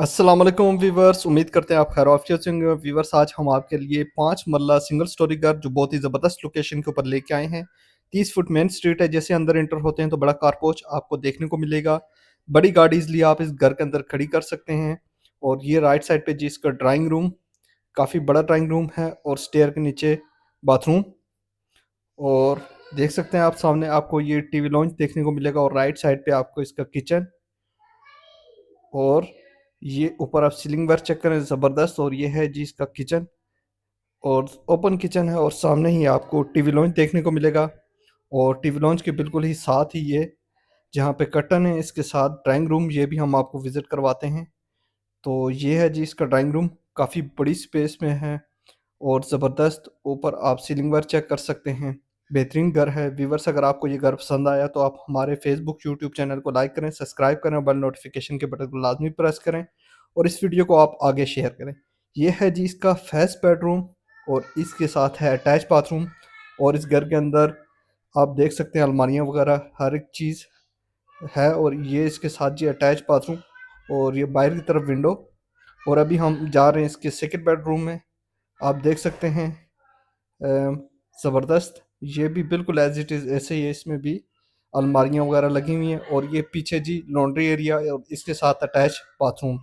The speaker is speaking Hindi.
अस्सलाम वालेकुम वीवर्स, उम्मीद करते हैं आप खैर आफियत से होंगे। वीवर्स, आज हम आपके लिए 5 मरला सिंगल स्टोरी घर जो बहुत ही ज़बरदस्त लोकेशन के ऊपर लेके आए हैं। 30 फुट मेन स्ट्रीट है। जैसे अंदर एंटर होते हैं तो बड़ा कारपोच आपको देखने को मिलेगा। बड़ी गाड़ी इसलिए आप इस घर के अंदर खड़ी कर सकते हैं। और ये राइट साइड पे जी इसका ड्राइंग रूम, काफ़ी बड़ा ड्राइंग रूम है और स्टेयर के नीचे बाथरूम। और देख सकते हैं आप सामने आपको ये टीवी लॉन्च देखने को मिलेगा और राइट साइड पे आपको इसका किचन। और ये ऊपर आप सीलिंग वर्क चेक करें, ज़बरदस्त। और ये है जी इसका किचन और ओपन किचन है और सामने ही आपको टीवी लॉन्च देखने को मिलेगा। और टीवी लॉन्च के बिल्कुल ही साथ ही ये जहाँ पे कर्टन है इसके साथ ड्राइंग रूम, ये भी हम आपको विज़िट करवाते हैं। तो ये है जी इसका ड्राइंग रूम, काफ़ी बड़ी स्पेस में है और ज़बरदस्त। ऊपर आप सीलिंग वर्क चेक कर सकते हैं। बेहतरीन घर है। व्यूवर्स, अगर आपको ये घर पसंद आया तो आप हमारे फेसबुक यूट्यूब चैनल को लाइक करें, सब्सक्राइब करें और बेल नोटिफिकेशन के बटन को लाजमी प्रेस करें और इस वीडियो को आप आगे शेयर करें। ये है जी इसका फर्स्ट बेडरूम और इसके साथ है अटैच बाथरूम। और इस घर के अंदर आप देख सकते हैं अलमारियाँ वगैरह हर एक चीज़ है। और ये इसके साथ जी अटैच बाथरूम और ये बाहर की तरफ विंडो। और अभी हम जा रहे हैं इसके सेकंड बेडरूम में। आप देख सकते हैं ज़बरदस्त। ये भी बिल्कुल एज इट इज़ ऐसे ही है, इसमें भी अलमारियाँ वगैरह लगी हुई हैं। और ये पीछे जी लॉन्ड्री एरिया और इसके साथ अटैच बाथरूम।